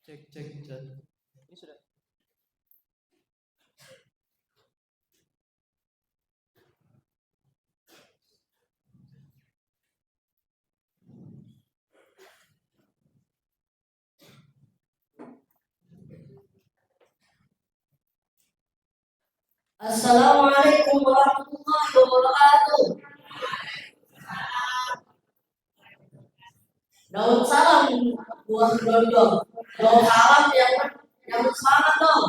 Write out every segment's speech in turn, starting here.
Cek cek cek. Ini sudah. Assalamualaikum warahmatullahi wabarakatuh. Daun salam buah kedondong. Daun salam yang semangat dong.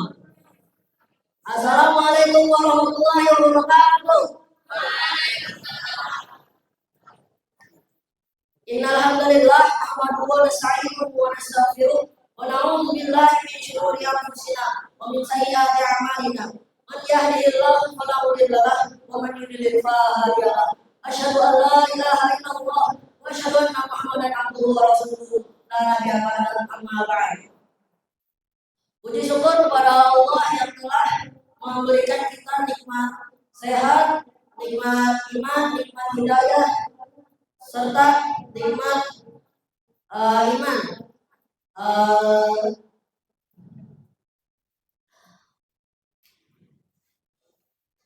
Assalamualaikum warahmatullahi wabarakatuh. Innal hamdalillah nahmaduhu wa nasta'inuhu wa nastaghfiruh wa na'udzu billahi min shururi anfusina wa min sayyiati a'malina. Man yahdihillahu fala mudilla lahu wa man yudlil fala hadiya lahu. Asyhadu an la ilaha illallah wa asyhadu anna Muhammadan abduhu wa rasuluh. La nabiyya ba'dahu amma ba'd. Puji syukur kepada Allah yang telah memberikan kita nikmat sehat, nikmat iman, nikmat hidayah, serta nikmat iman.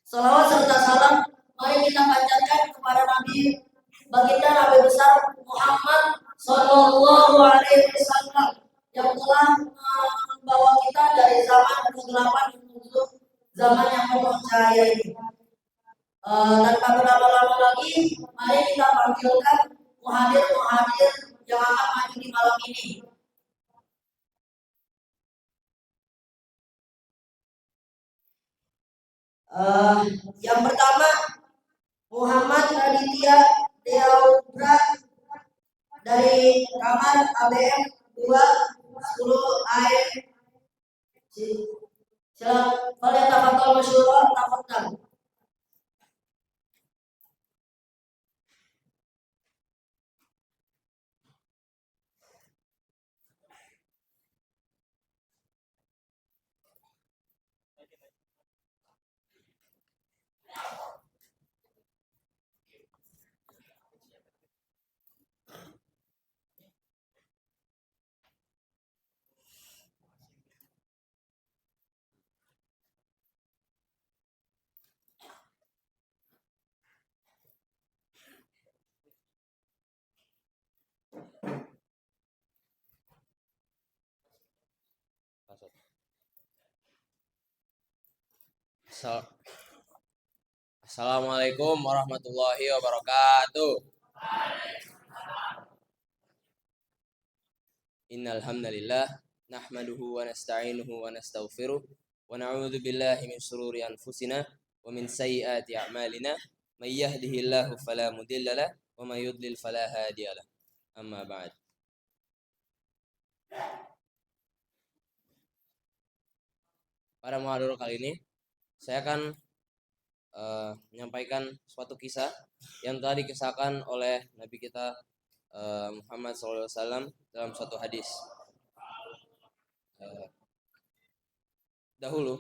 Salawat serta salam mari kita panjatkan kepada Nabi baginda Nabi besar Muhammad Sallallahu Alaihi Wasallam yang telah membawa kita dari zaman kegelapan menuju zaman yang penuh cahaya ini. Tanpa berlama-lama lagi, mari kita panggilkan muhadir-muhadir yang akan maju di malam ini. Yang pertama Muhammad Raditya Deaudra dari kamar ABM 210 AE. Silakan kalian tafadhol masyhur tafadhol. Assalamualaikum warahmatullahi wabarakatuh. Innal hamdalillah nahmaduhu wa nasta'inuhu wa nastaghfiruh wa na'udzu billahi min shururi anfusina wa min sayyiati a'malina may yahdihillahu fala mudilla lahu wa may yudlil fala hadiya lahu. Amma ba'd. Pada muhadharah kali ini saya akan menyampaikan suatu kisah yang telah dikisahkan oleh Nabi kita Muhammad SAW dalam suatu hadis. Dahulu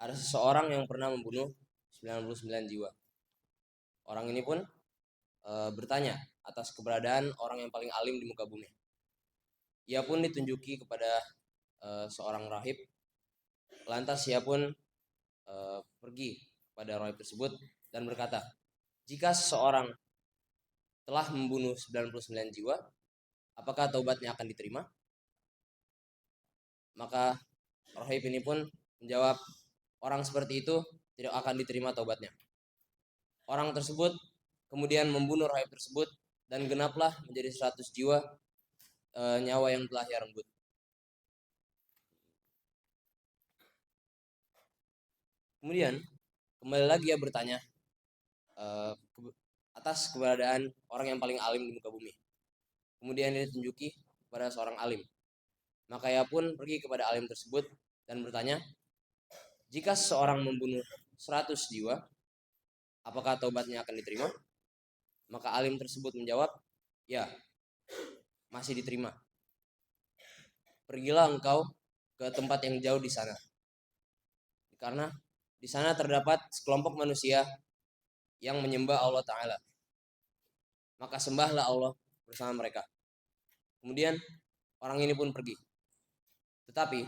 ada seseorang yang pernah membunuh 99 jiwa. Orang ini pun bertanya atas keberadaan orang yang paling alim di muka bumi. Ia pun ditunjuki kepada seorang rahib. Lantas ia pun pergi pada rahib tersebut dan berkata, jika seseorang telah membunuh 99 jiwa, apakah taubatnya akan diterima? Maka rahib ini pun menjawab, orang seperti itu tidak akan diterima taubatnya. Orang tersebut kemudian membunuh rahib tersebut dan genaplah menjadi 100 jiwa nyawa yang telah ia renggut. Kemudian kembali lagi ia bertanya atas keberadaan orang yang paling alim di muka bumi. Kemudian dia ditunjuki kepada seorang alim. Maka ia pun pergi kepada alim tersebut dan bertanya, jika seseorang membunuh 100 jiwa, apakah taubatnya akan diterima? Maka alim tersebut menjawab, ya, masih diterima. Pergilah engkau ke tempat yang jauh di sana. Karena di sana terdapat sekelompok manusia yang menyembah Allah Ta'ala. Maka sembahlah Allah bersama mereka. Kemudian orang ini pun pergi. Tetapi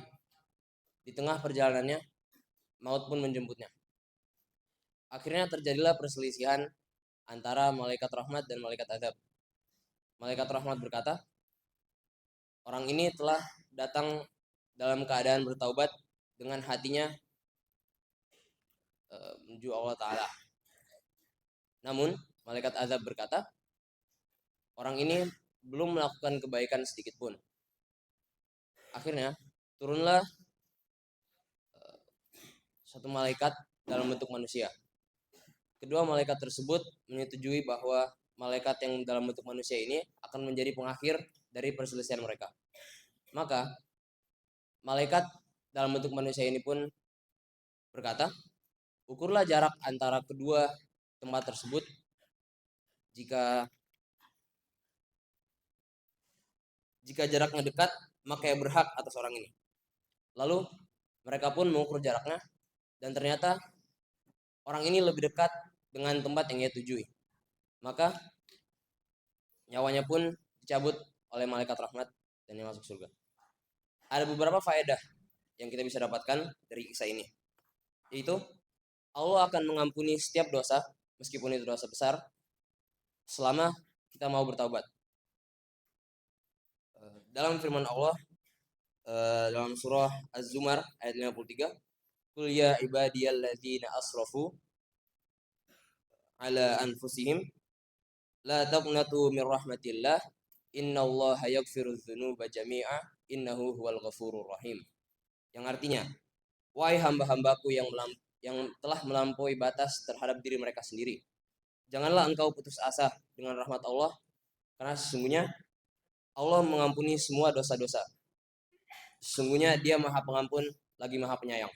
di tengah perjalanannya maut pun menjemputnya. Akhirnya terjadilah perselisihan antara malaikat rahmat dan malaikat azab. Malaikat rahmat berkata, orang ini telah datang dalam keadaan bertaubat dengan hatinya menuju Allah Ta'ala. Namun malaikat azab berkata, orang ini belum melakukan kebaikan sedikit pun. Akhirnya turunlah satu malaikat dalam bentuk manusia. Kedua malaikat tersebut menyetujui bahwa malaikat yang dalam bentuk manusia ini akan menjadi pengakhir dari perselisihan mereka. Maka malaikat dalam bentuk manusia ini pun berkata, ukurlah jarak antara kedua tempat tersebut. Jika jaraknya dekat, maka ia berhak atas orang ini. Lalu mereka pun mengukur jaraknya, dan ternyata orang ini lebih dekat dengan tempat yang ia tujui. Maka nyawanya pun dicabut oleh malaikat rahmat dan ia masuk surga. Ada beberapa faedah yang kita bisa dapatkan dari kisah ini, yaitu Allah akan mengampuni setiap dosa meskipun itu dosa besar selama kita mau bertaubat. Dalam firman Allah dalam surah Az-Zumar ayat 53, qul ya ibadiyalladzina asrafu ala anfusihim la taqnatu min rahmatillah innallaha yaghfirudz dzunuba jami'a innahu huwal ghafurur rahim. Yang artinya, wahai hamba-hambaku yang telah melampaui batas terhadap diri mereka sendiri, janganlah engkau putus asa dengan rahmat Allah, karena sesungguhnya Allah mengampuni semua dosa-dosa. Sesungguhnya Dia Maha Pengampun lagi Maha Penyayang.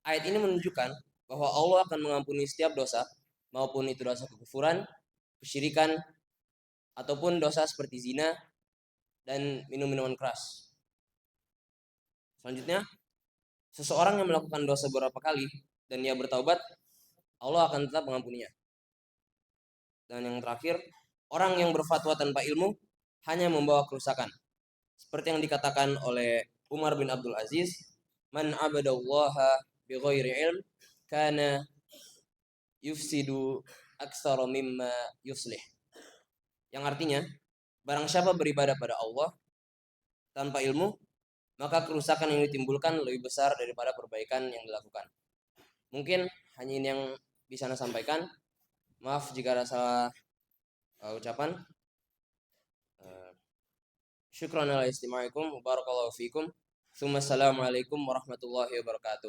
Ayat ini menunjukkan bahwa Allah akan mengampuni setiap dosa, maupun itu dosa kekufuran, kesyirikan, ataupun dosa seperti zina dan minum minuman keras. Selanjutnya, seseorang yang melakukan dosa beberapa kali dan ia bertaubat, Allah akan tetap mengampuninya. Dan yang terakhir, orang yang berfatwa tanpa ilmu hanya membawa kerusakan. Seperti yang dikatakan oleh Umar bin Abdul Aziz, man abadallaha bighairi ilm kana yufsidu aktsara mimma yuslih. Yang artinya, barang siapa beribadah pada Allah tanpa ilmu, maka kerusakan yang ditimbulkan lebih besar daripada perbaikan yang dilakukan. Mungkin hanya ini yang bisa Anda sampaikan. Maaf jika ada salah ucapan. Syukran ala istima'ikum, barakallahu fikum. Assalamualaikum warahmatullahi wabarakatuh.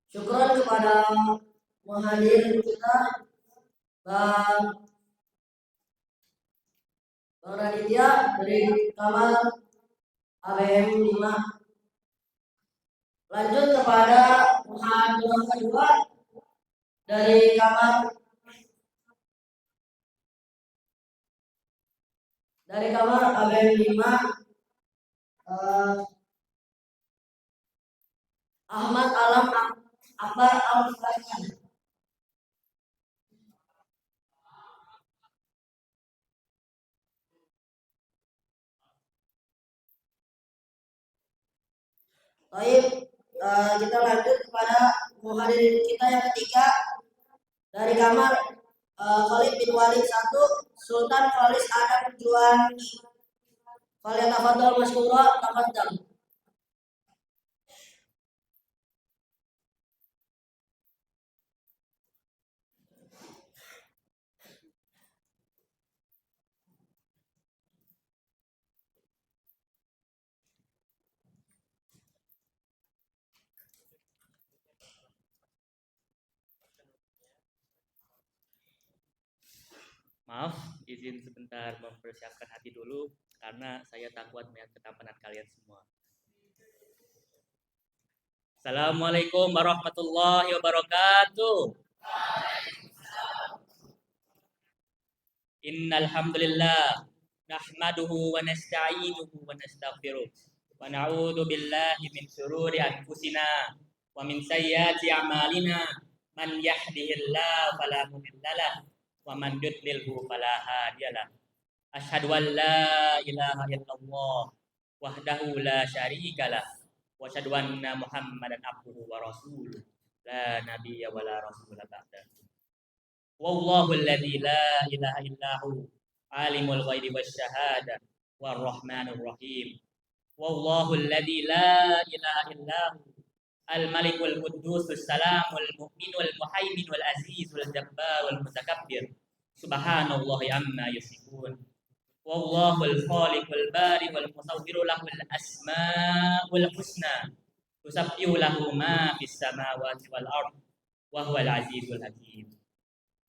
Syukran kepada muhadirin kita, Bang Raditya dari kamar ABM 5. Lanjut kepada muhadirin kedua dari kamar ABM 5, Ahmad Alam Akbar Al-Fatihah. Baik, kita lanjut kepada muhadirin kita yang ketiga dari kamar Khalid bin Walid 1, Sultan Khalis Adam Juwani. Falyatafadhal masykuran, tafadhal. Maaf, izin sebentar mempersiapkan hati dulu karena saya takut melihat ketampanan kalian semua. Assalamualaikum warahmatullahi wabarakatuh. Innal hamdalillah nahmaduhu wa nasta'inuhu wa nastaghfiruh wa na'udzu billahi min shururi anfusina wa min sayyiati a'malina man yahdihillahu fala mudilla lahu wa man yudlilhu fala hadiyalah. Asyhadu an la ilaha illallah wahdahu la syarikalah wa asyhadu anna Muhammadan abduhu wa rasuluh la nabiyya wa la rasula ba'da. Wallahu alladzi la ilaha illahu alimul ghaibi wasyahadah warrahmanur rahim. Wallahu alladzi la ilaha illahu al-malikul quddusus salamul mu'minul muhaiminul azizul jabbarul mutakabbir. Subhanallahi amma yasifun. Wallahul khaliqul bari'ul musawwiru lahul asmaul husna. Tusabbihu lahu ma fis samawati wal ard wa huwal azizul hakim.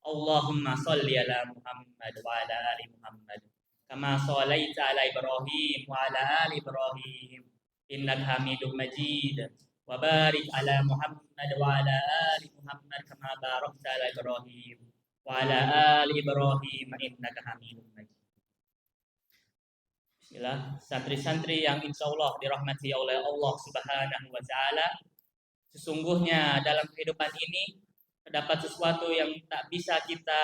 Allahumma shalli ala Muhammad wa ala ali Muhammad kama shallaita ala Ibrahim wa ala ali Ibrahim innaka Hamidum Majid. Wa barik ala Muhammad wa ala ali Muhammad kama barakta ala Ibrahim wa ala ali Ibrahim innaka Hamidum Majid. Bismillah, santri-santri yang insya Allah dirahmati oleh Allah Subhanahu wa Ta'ala. Sesungguhnya dalam kehidupan ini terdapat sesuatu yang tak bisa kita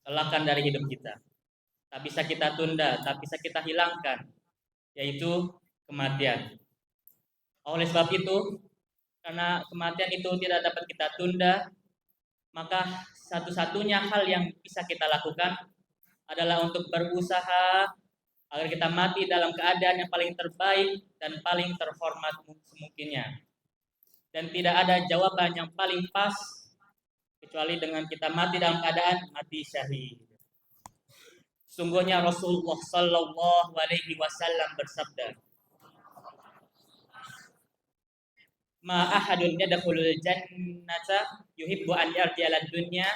elakkan dari hidup kita, tak bisa kita tunda, tak bisa kita hilangkan, yaitu kematian. Oleh sebab itu, karena kematian itu tidak dapat kita tunda, maka satu-satunya hal yang bisa kita lakukan adalah untuk berusaha agar kita mati dalam keadaan yang paling terbaik dan paling terhormat semungkinnya. Dan tidak ada jawaban yang paling pas kecuali dengan kita mati dalam keadaan mati syahid. Sungguhnya Rasulullah Sallallahu Alaihi Wasallam bersabda, "Ma ahadun yadkhulul jannata yuhibbu an yarji'a lad-dunya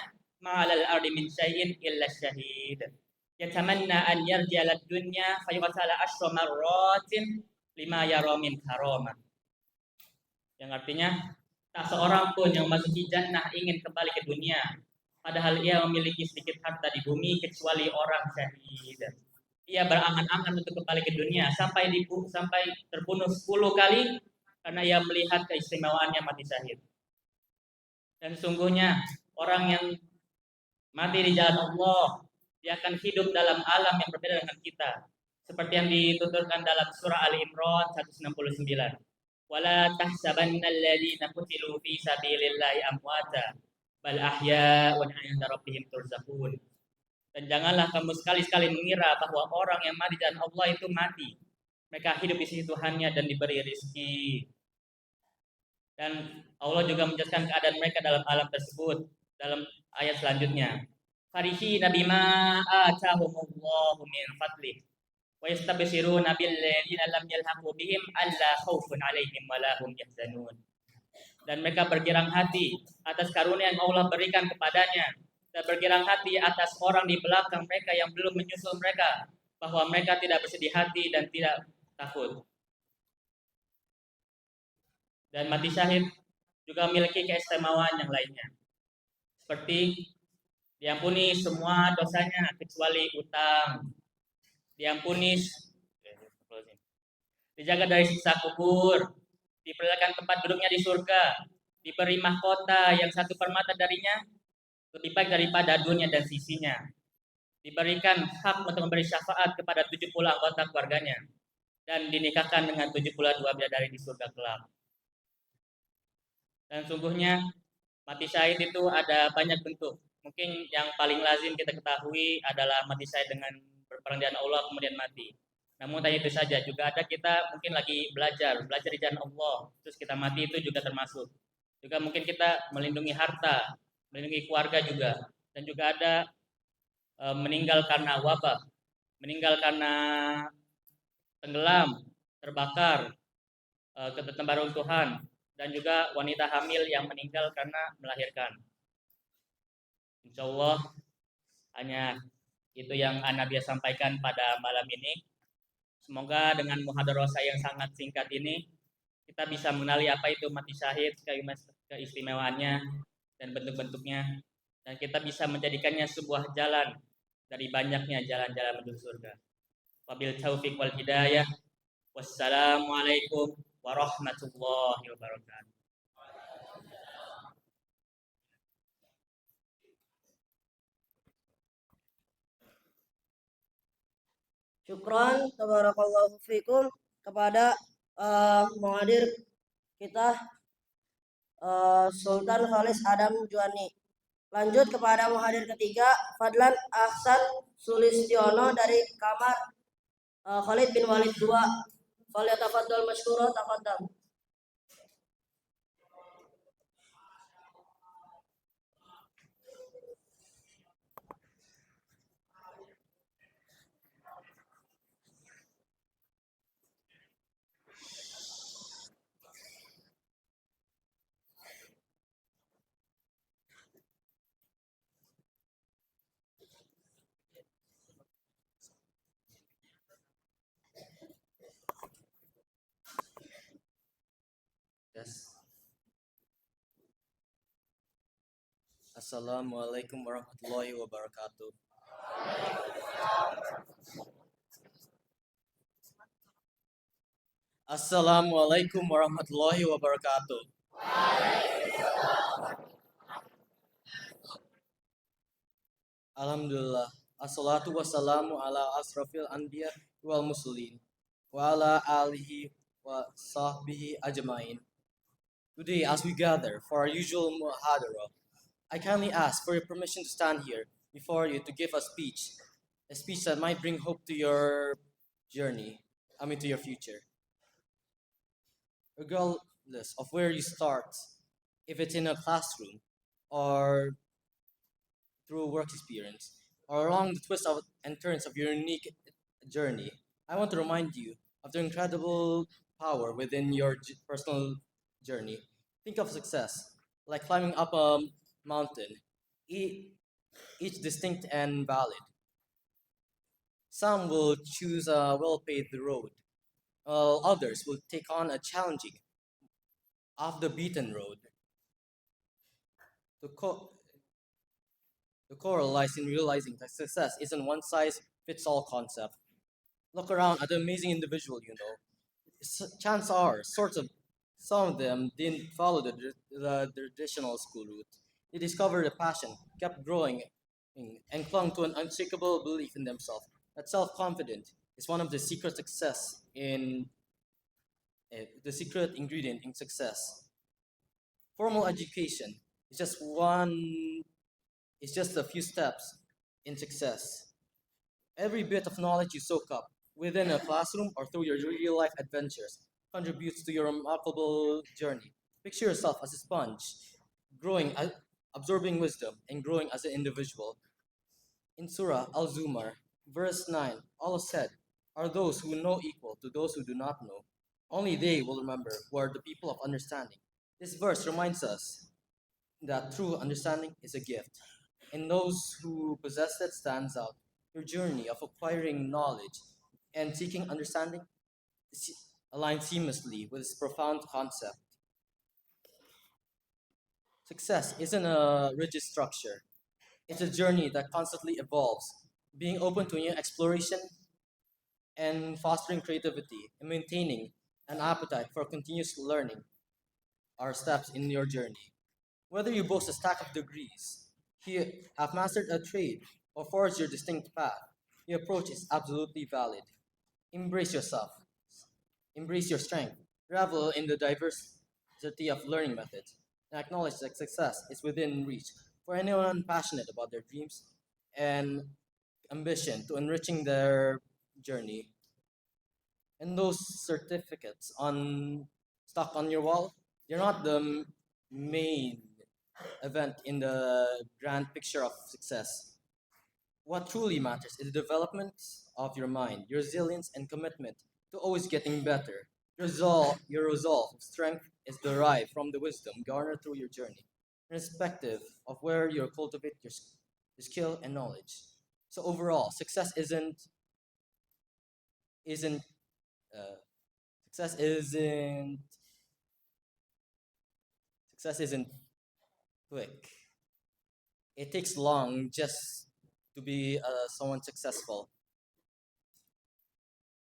ma'alal ardi min syai'in illa syahid. Yatamanna an yarji'a lad-dunya fayuqtala asyra marratin lima yara min karamah." Yang artinya, tak seorang pun yang masuki jannah ingin kembali ke dunia, padahal ia memiliki sedikit harta di bumi kecuali orang syahid. Ia berangan-angan untuk kembali ke dunia sampai terbunuh 10 kali karena ia melihat keistimewaannya mati syahid. Dan sungguhnya orang yang mati di jalan Allah, dia akan hidup dalam alam yang berbeda dengan kita. Seperti yang dituturkan dalam surah Ali Imran 169. Wala tahsabanna alladziina qutilu fi sabilillahi amwata bal ahya'un 'inda rabbihim turzaqun. Dan janganlah kamu sekali-sekali mengira bahwa orang yang mati di jalan Allah itu mati. Mereka hidup di sisi Tuhannya dan diberi rezeki. Dan Allah juga menjelaskan keadaan mereka dalam alam tersebut dalam ayat selanjutnya. Farihina bima atahumullahu min fadlih wa yastabshiruna bil ladzina lam yalhaqu bihim alla khaufun 'alaihim wa la hum yahzanun. Dan mereka bergirang hati atas karunia yang Allah berikan kepadanya, dan bergirang hati atas orang di belakang mereka yang belum menyusul mereka, bahwa mereka tidak bersedih hati dan tidak takut. Dan mati syahid juga memiliki keistimewaan yang lainnya, seperti diampuni semua dosanya kecuali utang, diampuni, dijaga dari siksa kubur, diperlihatkan tempat duduknya di surga, diberi mahkota yang satu permata darinya lebih baik daripada dunia dan sisinya, diberikan hak untuk memberi syafaat kepada 70 anggota keluarganya, dan dinikahkan dengan 72 bidadari di surga kelak. Dan sungguhnya mati syahid itu ada banyak bentuk. Mungkin yang paling lazim kita ketahui adalah mati syahid dengan berperang di jalan Allah kemudian mati. Namun tanya itu saja, juga ada kita mungkin lagi belajar di jalan Allah, terus kita mati, itu juga termasuk. Juga mungkin kita melindungi harta, melindungi keluarga juga, dan juga ada meninggal karena wabah, meninggal karena tenggelam, terbakar, ketetembar runtuhan, dan juga wanita hamil yang meninggal karena melahirkan. Insya Allah hanya itu yang Ana biasa sampaikan pada malam ini. Semoga dengan muhadarah saya yang sangat singkat ini kita bisa mengenali apa itu mati syahid, keistimewaannya dan bentuk-bentuknya, dan kita bisa menjadikannya sebuah jalan dari banyaknya jalan-jalan menuju surga. Wabil taufiq wal hidayah. Wassalamualaikum warahmatullahi wabarakatuh. Syukran, tabarakallahu fikum kepada muhadir kita Sultan Khalis Adam Juani. Lanjut kepada muhadir ketiga, Fadlan Ahsan Sulistiono dari kamar Khalid bin Walid II. Falyatafaddal masykurah tafaddal. Yes. Assalamualaikum warahmatullahi wabarakatuh. Assalamualaikum warahmatullahi wabarakatuh. Alhamdulillah. Assalatu wassalamu ala asrafil anbiya wal muslimin wa ala alihi wa sahbihi ajmain. Today, as we gather for our usual muhadara, I kindly ask for your permission to stand here before you to give a speech that might bring hope to your journey, to your future. Regardless of where you start, if it's in a classroom or through work experience, or along the twists and turns of your unique journey, I want to remind you of the incredible power within your personal journey. Think of success like climbing up a mountain, each distinct and valid. Some will choose a well-paved road, while others will take on a challenging, off-the-beaten road. The core lies in realizing that success isn't one size fits all concept. Look around at the amazing individual you know. Chances are, some of them didn't follow the traditional school route. They discovered a passion, kept growing, and clung to an unshakable belief in themselves. That self-confidence is one of the secret the secret ingredient in success. Formal education is just a few steps in success. Every bit of knowledge you soak up within a classroom or through your real life adventures contributes to your remarkable journey. Picture yourself as a sponge, absorbing wisdom, and growing as an individual. In Surah Al Zumar, verse 9, Allah said, "Are those who know equal to those who do not know? Only they will remember who are the people of understanding." This verse reminds us that true understanding is a gift, and those who possess it stands out. Your journey of acquiring knowledge and seeking understanding aligns seamlessly with this profound concept. Success isn't a rigid structure. It's a journey that constantly evolves, being open to new exploration and fostering creativity and maintaining an appetite for continuous learning are steps in your journey. Whether you boast a stack of degrees, have mastered a trade, or forged your distinct path, your approach is absolutely valid. Embrace yourself, embrace your strength, revel in the diversity of learning methods, and acknowledge that success is within reach for anyone passionate about their dreams and ambition to enriching their journey. And those certificates on stuck on your wall, they're not the main event in the grand picture of success. What truly matters is the development of your mind, your resilience, and commitment to always getting better. Your resolve, strength is derived from the wisdom garnered through your journey, irrespective of where you cultivate your skill and knowledge. So overall, isn't uh, success isn't quick. It takes long just to be someone successful.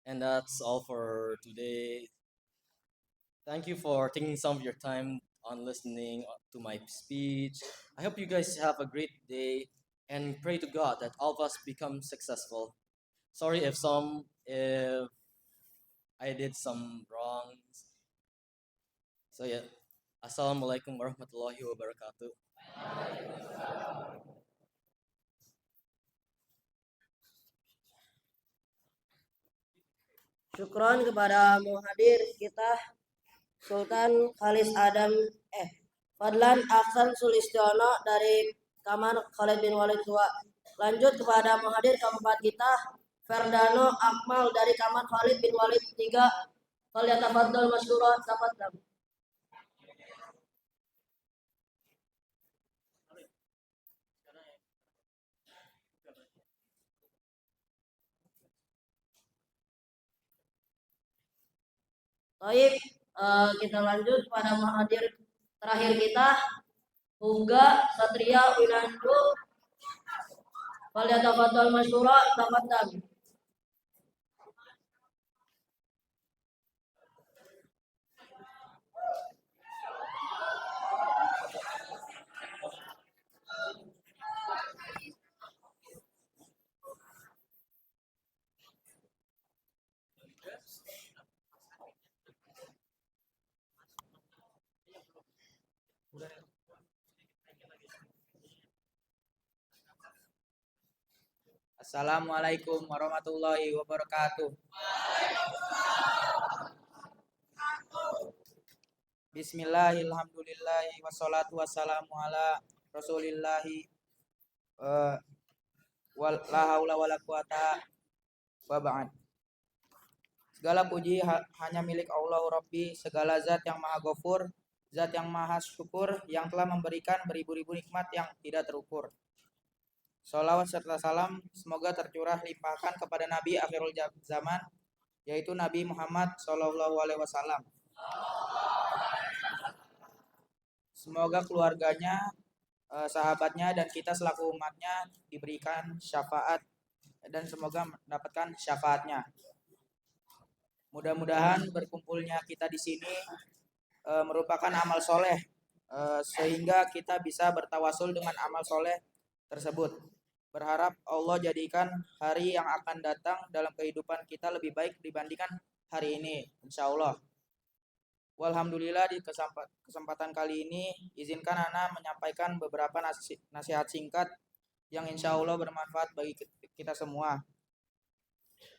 And that's all for today. Thank you for taking some of your time on listening to my speech. I hope you guys have a great day and pray to God that all of us become successful. Sorry if I did some wrongs. So yeah, Assalamualaikum warahmatullahi wabarakatuh. Syukron kepada muhadir kita Sultan Khalis Adam Fadlan Aksan Sulistiono dari Kamar Khalid bin Walid II. Lanjut kepada muhadir keempat kita Ferdano Akmal dari Kamar Khalid bin Walid III. Falyatafaddal masykuran, tafadhal. Baik, kita lanjut pada muhadir terakhir kita Uga Satria Winandu. Falyatafaddal masykuran, tafadhal. Assalamualaikum warahmatullahi wabarakatuh. Bismillahirrahmanirrahim. Wassalatu wassalamu ala rasulillahi la haula wala quwata wa ba'd. Segala puji hanya milik Allah Rabbi, segala zat yang maha ghafur, zat yang maha syukur, yang telah memberikan beribu-ribu nikmat yang tidak terukur. Sholawat serta salam semoga tercurah limpahkan kepada Nabi akhirul zaman, yaitu Nabi Muhammad Shallallahu Alaihi Wasallam. Semoga keluarganya, sahabatnya, dan kita selaku umatnya diberikan syafaat dan semoga mendapatkan syafaatnya. Mudah-mudahan berkumpulnya kita di sini merupakan amal soleh, sehingga kita bisa bertawasul dengan amal soleh tersebut. Berharap Allah jadikan hari yang akan datang dalam kehidupan kita lebih baik dibandingkan hari ini, insya Allah. Walhamdulillah, di kesempatan kali ini izinkan Ana menyampaikan beberapa nasihat singkat yang insya Allah bermanfaat bagi kita semua,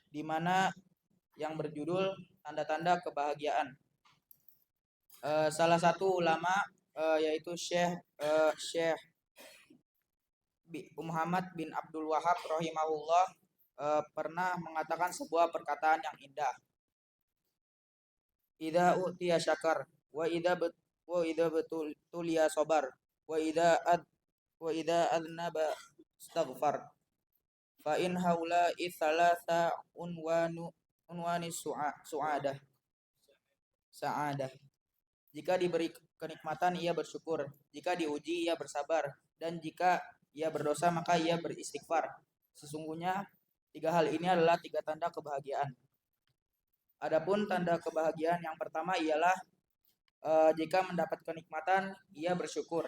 di mana yang berjudul tanda-tanda kebahagiaan. Salah satu ulama yaitu Syekh Muhammad bin Abdul Wahab rahimahullah pernah mengatakan sebuah perkataan yang indah. Idza utiya syakar wa idza betulia sabar wa idza adnaba istaghfar fa in haula itsalatsa unwani sa'adah. Jika diberi kenikmatan ia bersyukur, jika diuji ia bersabar, dan jika ia berdosa maka ia beristighfar. Sesungguhnya 3 hal ini adalah 3 tanda kebahagiaan. Adapun tanda kebahagiaan yang pertama ialah jika mendapat kenikmatan ia bersyukur.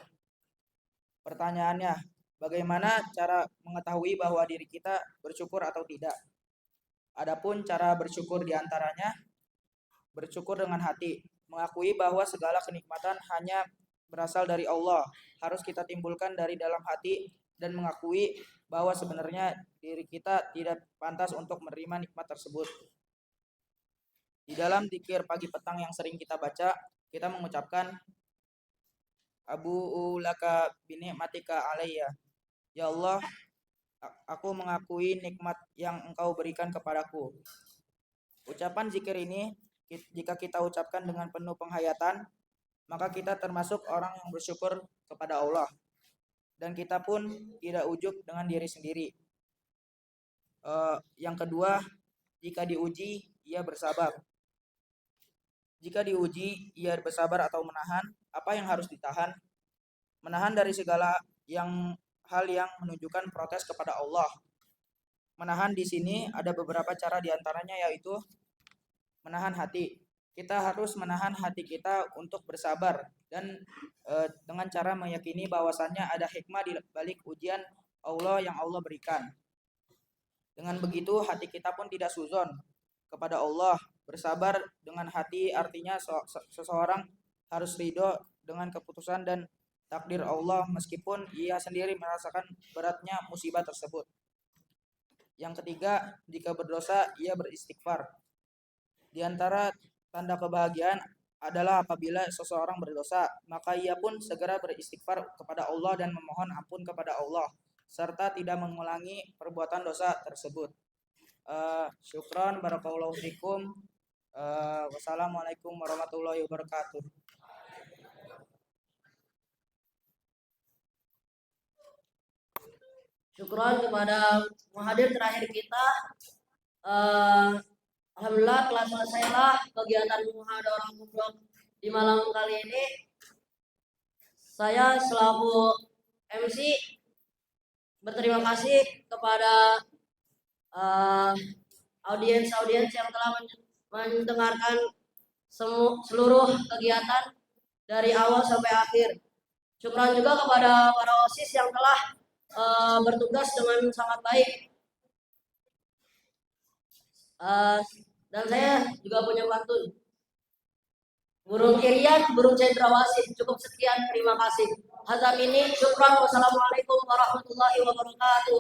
Pertanyaannya, bagaimana cara mengetahui bahwa diri kita bersyukur atau tidak? Adapun cara bersyukur diantaranya bersyukur dengan hati, mengakui bahwa segala kenikmatan hanya berasal dari Allah, harus kita timbulkan dari dalam hati dan mengakui bahwa sebenarnya diri kita tidak pantas untuk menerima nikmat tersebut. Di dalam zikir pagi petang yang sering kita baca, kita mengucapkan Abu'u laka binikmatika alayya. Ya Allah, aku mengakui nikmat yang Engkau berikan kepadaku. Ucapan zikir ini jika kita ucapkan dengan penuh penghayatan, maka kita termasuk orang yang bersyukur kepada Allah. Dan kita pun tidak ujub dengan diri sendiri. Yang kedua, jika diuji, ia bersabar. Jika diuji, ia bersabar atau menahan. Apa yang harus ditahan? Menahan dari segala hal yang menunjukkan protes kepada Allah. Menahan di sini ada beberapa cara diantaranya, yaitu menahan hati. Kita harus menahan hati kita untuk bersabar dan dengan cara meyakini bahwasannya ada hikmah di balik ujian Allah yang Allah berikan. Dengan begitu hati kita pun tidak suzon kepada Allah. Bersabar dengan hati artinya seseorang harus ridho dengan keputusan dan takdir Allah meskipun ia sendiri merasakan beratnya musibah tersebut. Yang ketiga, jika berdosa ia beristighfar. Di antara tanda kebahagiaan adalah apabila seseorang berdosa, maka ia pun segera beristighfar kepada Allah dan memohon ampun kepada Allah serta tidak mengulangi perbuatan dosa tersebut. Syukran, barakallahu fikum. Wassalamualaikum warahmatullahi wabarakatuh. Syukron kepada muhadir terakhir kita. Alhamdulillah telah selesailah kegiatan muhadharah umroh di malam kali ini. Saya selaku MC berterima kasih kepada audiens yang telah mendengarkan seluruh kegiatan dari awal sampai akhir. Syukran juga kepada para OSIS yang telah bertugas dengan sangat baik. Dan saya juga punya pantun. Burung irian, burung cendrawasih. Cukup sekian, terima kasih. Hazam ini, syukran. Wassalamualaikum warahmatullahi wabarakatuh.